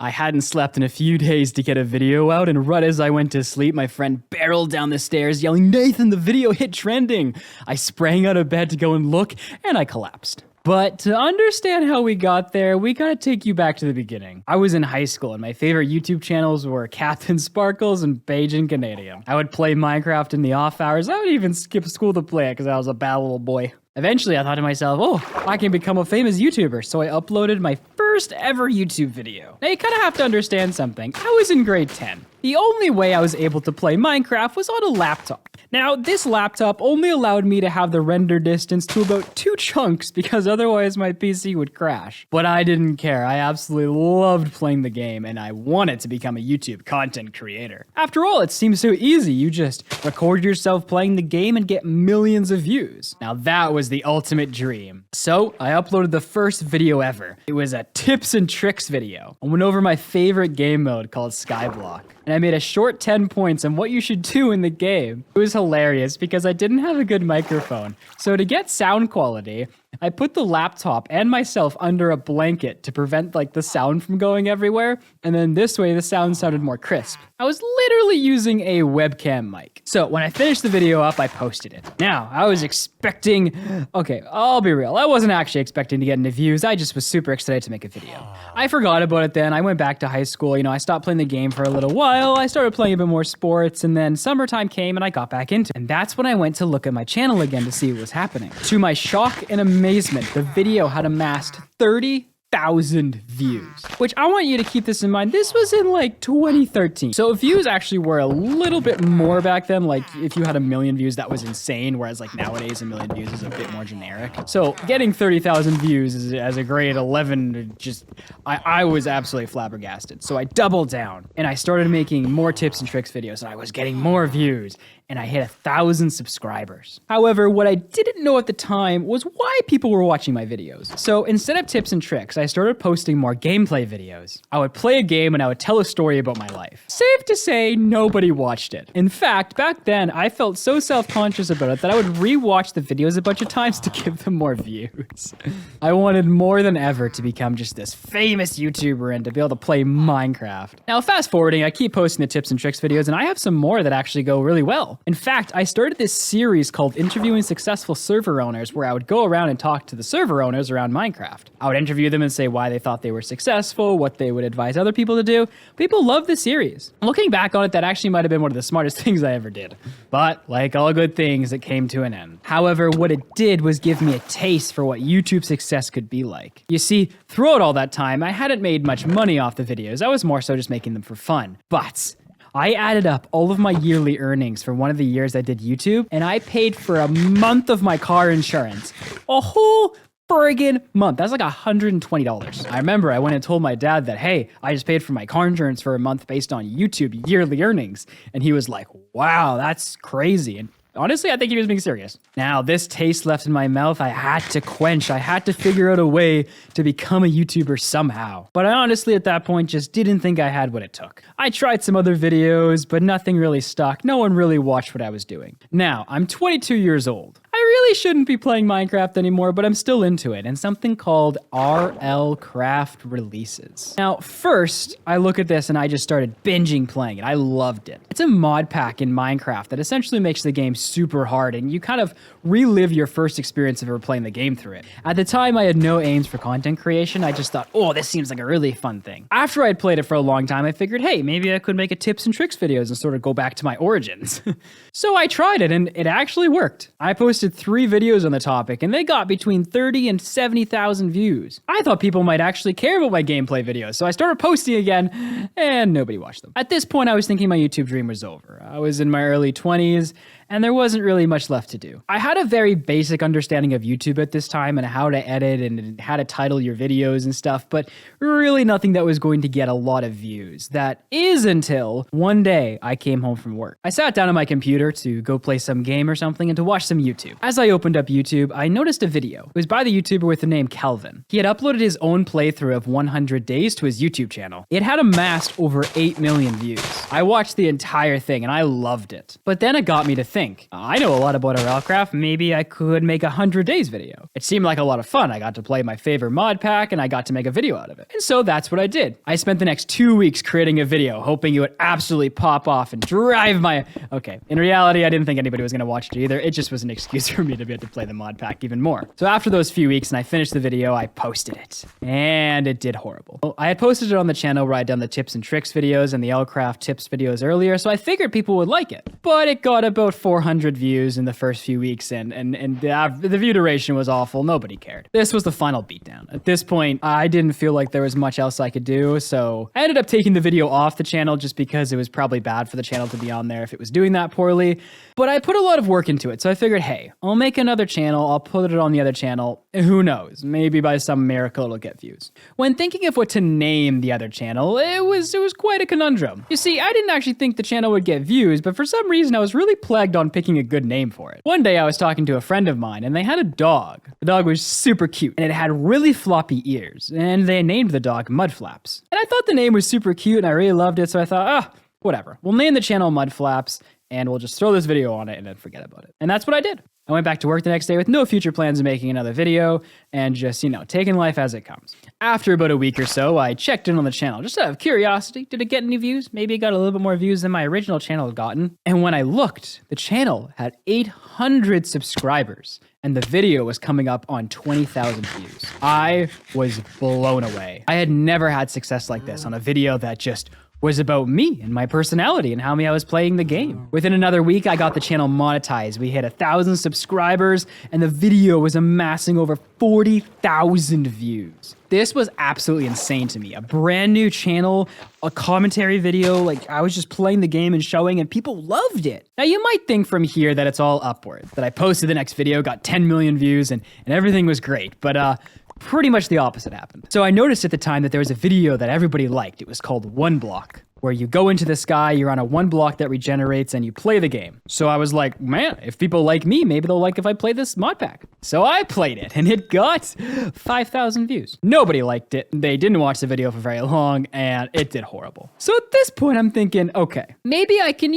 I hadn't slept in a few days to get a video out, and right as I went to sleep, my friend barreled down the stairs yelling, "Nathan, the video hit trending!" I sprang out of bed to go and look, and I collapsed. But to understand how we got there, we gotta take you back to the beginning. I was in high school, and my favorite YouTube channels were Captain Sparkles and Beige and Canadian. I would play Minecraft in the off hours. I would even skip school to play it because I was a bad little boy. Eventually, I thought to myself, oh, I can become a famous YouTuber, so I uploaded my first ever YouTube video. Now, you kind of have to understand something. I was in grade 10. The only way I was able to play Minecraft was on a laptop. Now, this laptop only allowed me to have the render distance to about 2 chunks because otherwise my PC would crash. But I didn't care. I absolutely loved playing the game, and I wanted to become a YouTube content creator. After all, it seems so easy. You just record yourself playing the game and get millions of views. Now, that was the ultimate dream. So, I uploaded the first video ever. It was a tips and tricks video. I went over my favorite game mode called Skyblock, and I made a short 10 points on what you should do in the game. It was hilarious because I didn't have a good microphone. So to get sound quality, I put the laptop and myself under a blanket to prevent the sound from going everywhere, and then this way the sound sounded more crisp. I was literally using a webcam mic. So when I finished the video up, I posted it. Now, I was expecting, okay, I'll be real, I wasn't actually expecting to get any views, I just was super excited to make a video. I forgot about it then, I went back to high school, I stopped playing the game for a little while, I started playing a bit more sports, and then summertime came and I got back into it. And that's when I went to look at my channel again to see what was happening. To my shock and amazement, the video had amassed 30,000 views, which I want you to keep this in mind. This was in 2013. So views actually were a little bit more back then. If you had 1 million views, that was insane. Whereas nowadays 1 million views is a bit more generic. So getting 30,000 views as a grade 11, I was absolutely flabbergasted. So I doubled down and I started making more tips and tricks videos, and I was getting more views, and I hit 1,000 subscribers. However, what I didn't know at the time was why people were watching my videos. So instead of tips and tricks, I started posting more gameplay videos. I would play a game and I would tell a story about my life. Safe to say, nobody watched it. In fact, back then, I felt so self-conscious about it that I would re-watch the videos a bunch of times to give them more views. I wanted more than ever to become just this famous YouTuber and to be able to play Minecraft. Now, fast forwarding, I keep posting the tips and tricks videos, and I have some more that actually go really well. In fact, I started this series called Interviewing Successful Server Owners, where I would go around and talk to the server owners around Minecraft. I would interview them and say why they thought they were successful, what they would advise other people to do. People loved the series. Looking back on it, that actually might have been one of the smartest things I ever did. But like all good things, it came to an end. However, what it did was give me a taste for what YouTube success could be like. You see, throughout all that time, I hadn't made much money off the videos. I was more so just making them for fun. But I added up all of my yearly earnings for one of the years I did YouTube, and I paid for a month of my car insurance. A whole friggin' month. That's $120. I remember I went and told my dad that, hey, I just paid for my car insurance for a month based on YouTube yearly earnings. And he was like, wow, that's crazy. And honestly, I think he was being serious. Now, this taste left in my mouth, I had to quench. I had to figure out a way to become a YouTuber somehow. But I honestly, at that point, just didn't think I had what it took. I tried some other videos, but nothing really stuck. No one really watched what I was doing. Now, I'm 22 years old. I really shouldn't be playing Minecraft anymore, but I'm still into it, and something called RL Craft releases. Now, first, I look at this and I just started binging playing it. I loved it. It's a mod pack in Minecraft that essentially makes the game super hard, and you kind of relive your first experience of ever playing the game through it. At the time, I had no aims for content creation. I just thought, oh, this seems like a really fun thing. After I'd played it for a long time, I figured, hey, maybe I could make a tips and tricks videos and sort of go back to my origins. So I tried it, and it actually worked. I posted 3 videos on the topic, and they got between 30 and 70,000 views. I thought people might actually care about my gameplay videos, so I started posting again, and nobody watched them. At this point, I was thinking my YouTube dream was over. I was in my early 20s, and there wasn't really much left to do. I had a very basic understanding of YouTube at this time and how to edit and how to title your videos and stuff, but really nothing that was going to get a lot of views. That is until one day I came home from work. I sat down on my computer to go play some game or something and to watch some YouTube. As I opened up YouTube, I noticed a video. It was by the YouTuber with the name Calvin. He had uploaded his own playthrough of 100 Days to his YouTube channel. It had amassed over 8 million views. I watched the entire thing and I loved it. But then it got me to think, I know a lot about Railcraft, maybe I could make a 100 Days video. It seemed like a lot of fun. I got to play my favorite mod pack and I got to make a video out of it. And so that's what I did. I spent the next 2 weeks creating a video, hoping it would absolutely pop off and drive my... Okay, in reality, I didn't think anybody was gonna watch it either. It just was an excuse for me to be able to play the mod pack even more. So after those few weeks and I finished the video, I posted it. And it did horrible. I had posted it on the channel where I'd done the tips and tricks videos and the Railcraft tips videos earlier, so I figured people would like it. But it got about 400 views in the first few weeks and the view duration was awful. Nobody cared. This was the final beatdown. At this point, I didn't feel like there was much else I could do, so I ended up taking the video off the channel just because it was probably bad for the channel to be on there if it was doing that poorly. But I put a lot of work into it, so I figured, hey, I'll make another channel, I'll put it on the other channel, and who knows, maybe by some miracle it'll get views. When thinking of what to name the other channel, it was quite a conundrum. You see, I didn't actually think the channel would get views, but for some reason I was really plagued on picking a good name for it. One day I was talking to a friend of mine, and they had a dog. The dog was super cute, and it had really floppy ears, and they named the dog Mudflaps. And I thought the name was super cute, and I really loved it, so I thought, whatever. We'll name the channel Mudflaps, and we'll just throw this video on it and then forget about it. And that's what I did. I went back to work the next day with no future plans of making another video and just, taking life as it comes. After about a week or so, I checked in on the channel just out of curiosity. Did it get any views? Maybe it got a little bit more views than my original channel had gotten. And when I looked, the channel had 800 subscribers and the video was coming up on 20,000 views. I was blown away. I had never had success like this on a video that just was about me and my personality and how I was playing the game. Within another week, I got the channel monetized. We hit 1,000 subscribers and the video was amassing over 40,000 views. This was absolutely insane to me. A brand new channel, a commentary video, I was just playing the game and showing and people loved it. Now you might think from here that it's all upward, that I posted the next video, got 10 million views and everything was great, but pretty much the opposite happened. So I noticed at the time that there was a video that everybody liked. It was called One Block, where you go into the sky, you're on a one block that regenerates, and you play the game. So I was like, man, if people like me, maybe they'll like if I play this mod pack. So I played it, and it got 5,000 views. Nobody liked it. They didn't watch the video for very long, and it did horrible. So at this point, I'm thinking, okay, maybe I can,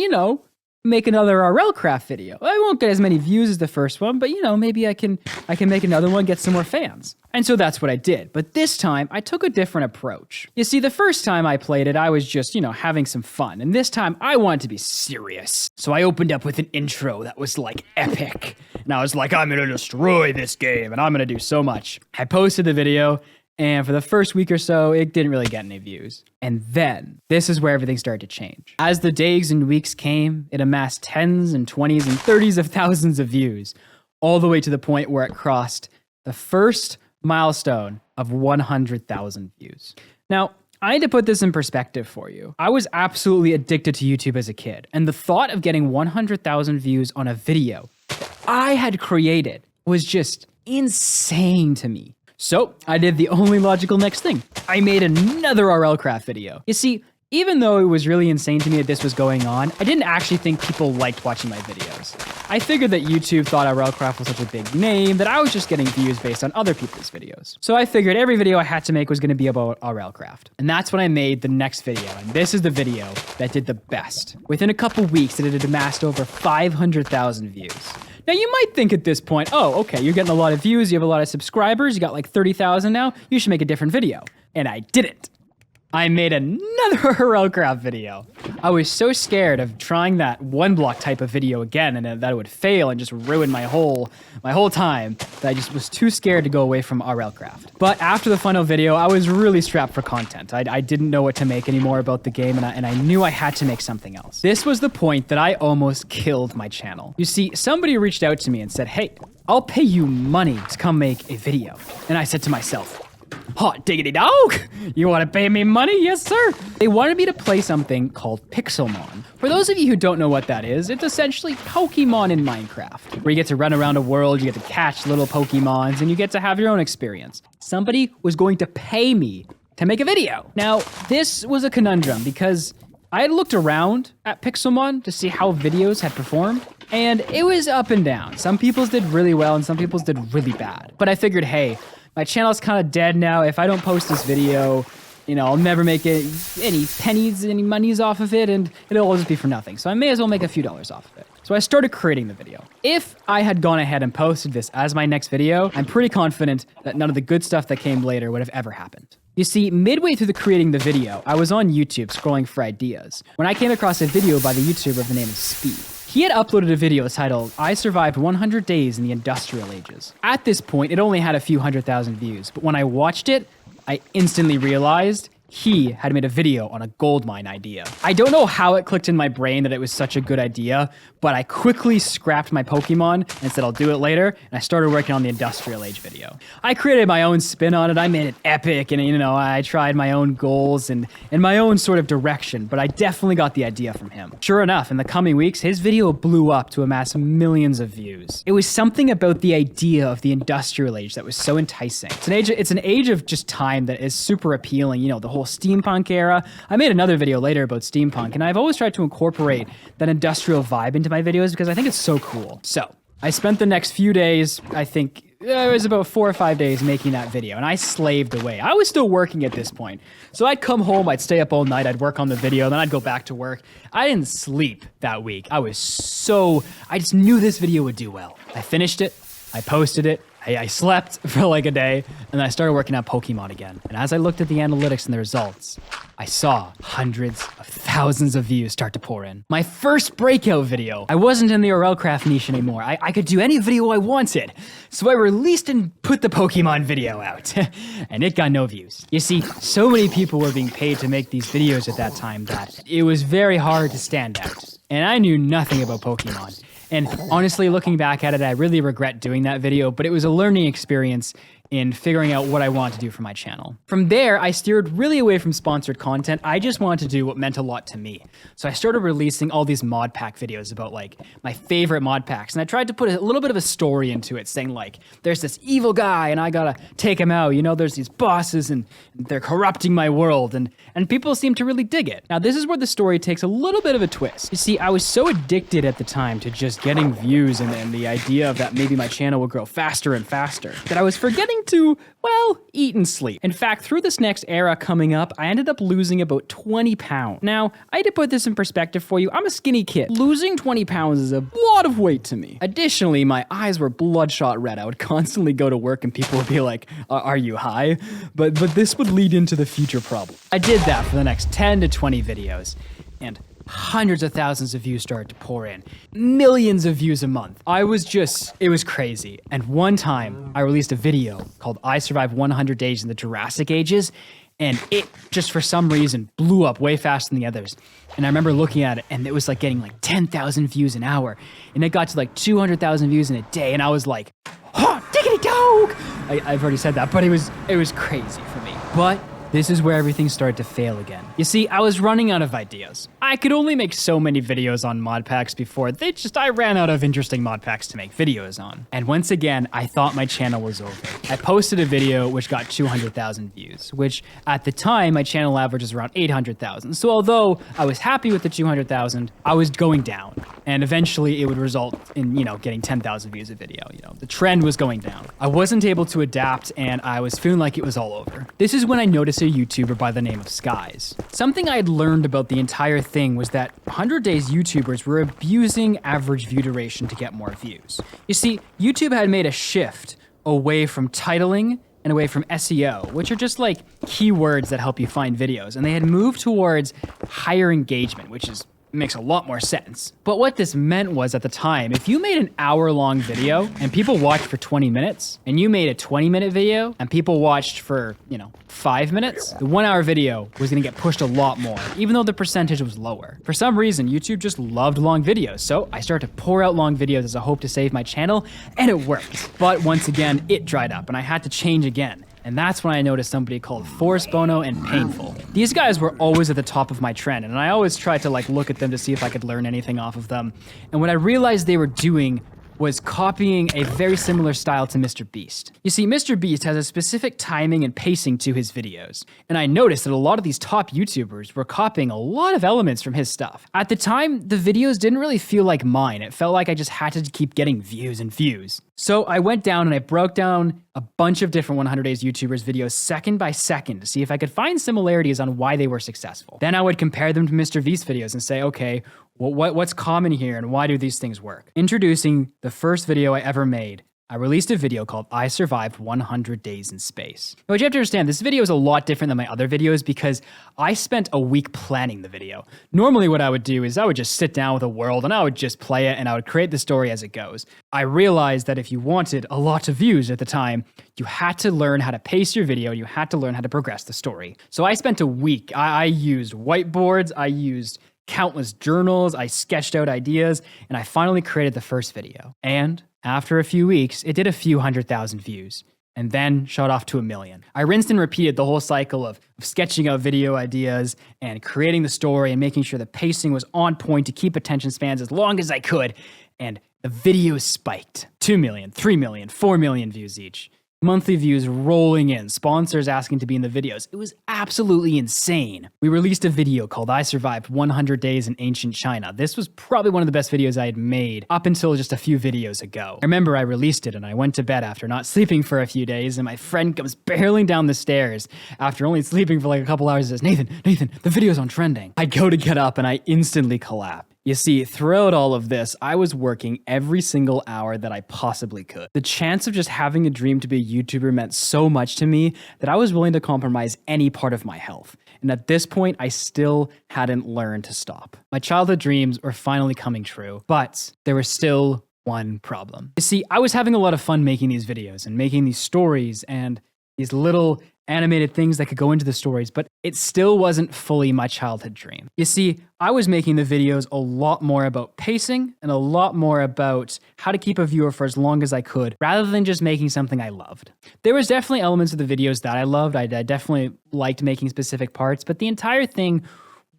make another Railcraft video. I won't get as many views as the first one, but maybe I can make another one, get some more fans. And so that's what I did. But this time I took a different approach. You see, the first time I played it, I was just, having some fun. And this time I wanted to be serious. So I opened up with an intro that was epic. And I was like, I'm gonna destroy this game and I'm gonna do so much. I posted the video. And for the first week or so, it didn't really get any views. And then, this is where everything started to change. As the days and weeks came, it amassed 10s and 20s and 30s of thousands of views, all the way to the point where it crossed the first milestone of 100,000 views. Now, I need to put this in perspective for you. I was absolutely addicted to YouTube as a kid, and the thought of getting 100,000 views on a video that I had created was just insane to me. So I did the only logical next thing. I made another Railcraft video. You see, even though it was really insane to me that this was going on, I didn't actually think people liked watching my videos. I figured that YouTube thought Railcraft was such a big name that I was just getting views based on other people's videos. So I figured every video I had to make was going to be about Railcraft. And that's when I made the next video. And this is the video that did the best. Within a couple weeks, it had amassed over 500,000 views. Now, you might think at this point, oh, okay, you're getting a lot of views, you have a lot of subscribers, you got 30,000 now, you should make a different video. And I didn't. I made another Railcraft video. I was so scared of trying that one block type of video again and that it would fail and just ruin my whole time that I just was too scared to go away from Railcraft. But after the final video, I was really strapped for content. I didn't know what to make anymore about the game and I knew I had to make something else. This was the point that I almost killed my channel. You see, somebody reached out to me and said, hey, I'll pay you money to come make a video. And I said to myself, hot diggity dog! You want to pay me money? Yes, sir. They wanted me to play something called Pixelmon. For those of you who don't know what that is, it's essentially Pokemon in Minecraft, where you get to run around a world, you get to catch little Pokemons, and you get to have your own experience. Somebody was going to pay me to make a video. Now, this was a conundrum because I had looked around at Pixelmon to see how videos had performed, And it was up and down. Some people's did really well and some people's did really bad. But I figured, hey, my channel's kind of dead now. If I don't post this video, you know, I'll never make any pennies, any monies off of it, and it'll all just be for nothing. So I may as well make a few dollars off of it. So I started creating the video. If I had gone ahead and posted this as my next video, I'm pretty confident that none of the good stuff that came later would have ever happened. You see, midway through creating the video, I was on YouTube scrolling for ideas when I came across a video by the YouTuber of the name of Speed. He had uploaded a video titled, "I survived 100 days in the industrial ages." At this point, it only had a few 100,000 views, but when I watched it, I instantly realized he had made a video on a gold mine idea. I don't know how it clicked in my brain that it was such a good idea, but I quickly scrapped my Pokemon and said I'll do it later, and I started working on the industrial age video. I created my own spin on it, I made it epic, and you know, I tried my own goals and my own sort of direction, but I definitely got the idea from him. Sure enough, in the coming weeks, his video blew up to amass millions of views. It was something about the idea of the industrial age that was so enticing. It's an age of just time that is super appealing, you know, the whole steampunk era. I made another video later about steampunk, and I've always tried to incorporate that industrial vibe into my videos because I think it's so cool. So I spent the next few days, I think it was about 4 or 5 days making that video, and I slaved away. I was still working at this point. So I'd come home, I'd stay up all night, I'd work on the video, then I'd go back to work. I didn't sleep that week. I just knew this video would do well. I finished it, I posted it, I slept for like a day, and then I started working on Pokemon again. And as I looked at the analytics and the results, I saw hundreds of thousands of views start to pour in. My first breakout video. I wasn't in the RLcraft niche anymore. I could do any video I wanted. So I released and put the Pokemon video out. And it got no views. You see, so many people were being paid to make these videos at that time that it was very hard to stand out. And I knew nothing about Pokemon. And honestly, looking back at it, I really regret doing that video, but it was a learning experience in figuring out what I want to do for my channel. From there, I steered really away from sponsored content. I just wanted to do what meant a lot to me. So I started releasing all these mod pack videos about like my favorite mod packs. And I tried to put a little bit of a story into it, saying like, there's this evil guy and I gotta take him out. You know, there's these bosses and they're corrupting my world. And people seem to really dig it. Now, this is where the story takes a little bit of a twist. You see, I was so addicted at the time to just getting views and the idea of that maybe my channel would grow faster and faster that I was forgetting to, well, eat and sleep. In fact, through this next era coming up, I ended up losing about 20 pounds. Now, I had to put this in perspective for you. I'm a skinny kid. Losing 20 pounds is a lot of weight to me. Additionally, my eyes were bloodshot red. I would constantly go to work and people would be like, are you high? But this would lead into the future problem. I did that for the next 10 to 20 videos, and hundreds of thousands of views started to pour in. Millions of views a month. It was crazy. And one time, I released a video called I Survived 100 Days in the Jurassic Ages, and it just for some reason blew up way faster than the others. And I remember looking at it, and it was like getting like 10,000 views an hour, and it got to like 200,000 views in a day, and I was like, oh, diggity dog! I've already said that, but it was crazy for me. But this is where everything started to fail again. You see, I was running out of ideas. I could only make so many videos on mod packs before I ran out of interesting mod packs to make videos on. And once again, I thought my channel was over. I posted a video which got 200,000 views, which at the time, my channel average was around 800,000. So although I was happy with the 200,000, I was going down. And eventually it would result in, you know, getting 10,000 views a video. You know, the trend was going down. I wasn't able to adapt and I was feeling like it was all over. This is when I noticed a YouTuber by the name of Skies. Something I had learned about the entire thing was that 100 Days YouTubers were abusing average view duration to get more views. You see, YouTube had made a shift away from titling and away from SEO, which are just like keywords that help you find videos. And they had moved towards higher engagement, which makes a lot more sense. But what this meant was at the time, if you made an hour-long video and people watched for 20 minutes, and you made a 20-minute video and people watched for, 5 minutes, the 1 hour video was gonna get pushed a lot more, even though the percentage was lower. For some reason, YouTube just loved long videos, so I started to pour out long videos as a hope to save my channel, and it worked. But once again, it dried up, and I had to change again. And that's when I noticed somebody called Force Bono and Painful. These guys were always at the top of my trend, and I always tried to look at them to see if I could learn anything off of them. And what I realized they were doing was copying a very similar style to Mr. Beast. You see, Mr. Beast has a specific timing and pacing to his videos, and I noticed that a lot of these top YouTubers were copying a lot of elements from his stuff. At the time, the videos didn't really feel like mine. It felt like I just had to keep getting views and views. So I went down and I broke down a bunch of different 100 Days YouTubers videos second by second to see if I could find similarities on why they were successful. Then I would compare them to Mr. Beast videos and say, okay, well, what's common here and why do these things work? Introducing the first video I ever made, I released a video called I Survived 100 Days in Space. Now, what you have to understand, this video is a lot different than my other videos because I spent a week planning the video. Normally what I would do is I would just sit down with a world and I would just play it and I would create the story as it goes. I realized that if you wanted a lot of views at the time, you had to learn how to pace your video, you had to learn how to progress the story. So I spent a week, I used whiteboards, I used countless journals, I sketched out ideas, and I finally created the first video. And after a few weeks, it did a few 100,000 views, and then shot off to 1 million. I rinsed and repeated the whole cycle of sketching out video ideas and creating the story and making sure the pacing was on point to keep attention spans as long as I could, and the videos spiked. 2 million, 3 million, 4 million views each. Monthly views rolling in, sponsors asking to be in the videos. It was absolutely insane. We released a video called I Survived 100 Days in Ancient China. This was probably one of the best videos I had made up until just a few videos ago. I remember I released it and I went to bed after not sleeping for a few days and my friend comes barreling down the stairs after only sleeping for like a couple hours and says, Nathan, the video's on trending. I go to get up and I instantly collapse. You see, throughout all of this, I was working every single hour that I possibly could. The chance of just having a dream to be a YouTuber meant so much to me that I was willing to compromise any part of my health. And at this point, I still hadn't learned to stop. My childhood dreams were finally coming true, but there was still one problem. You see, I was having a lot of fun making these videos and making these stories and these little animated things that could go into the stories, but it still wasn't fully my childhood dream. You see, I was making the videos a lot more about pacing and a lot more about how to keep a viewer for as long as I could, rather than just making something I loved. There was definitely elements of the videos that I loved. I definitely liked making specific parts, but the entire thing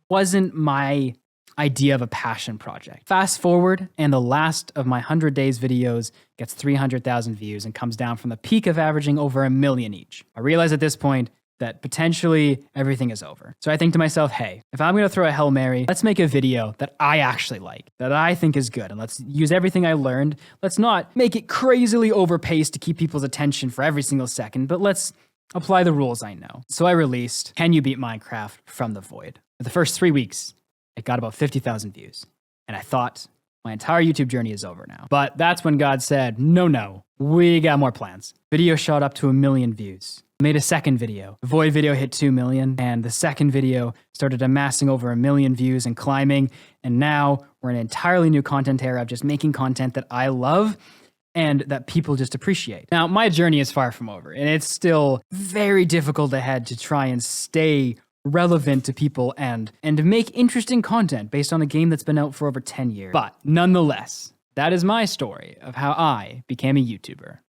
wasn't my idea of a passion project. Fast forward, and the last of my 100 Days videos gets 300,000 views and comes down from the peak of averaging over 1 million each. I realize at this point that potentially everything is over. So I think to myself, hey, if I'm gonna throw a Hail Mary, let's make a video that I actually like, that I think is good, and let's use everything I learned. Let's not make it crazily overpaced to keep people's attention for every single second, but let's apply the rules I know. So I released Can You Beat Minecraft from the Void. For the first 3 weeks, it got about 50,000 views. And I thought, my entire YouTube journey is over now. But that's when God said, no, we got more plans. Video shot up to 1 million views. I made a second video. The Void video hit 2 million, and the second video started amassing over 1 million views and climbing. And now we're in an entirely new content era of just making content that I love and that people just appreciate. Now, my journey is far from over, and it's still very difficult ahead to try and stay relevant to people and make interesting content based on a game that's been out for over 10 years. But nonetheless, that is my story of how I became a YouTuber.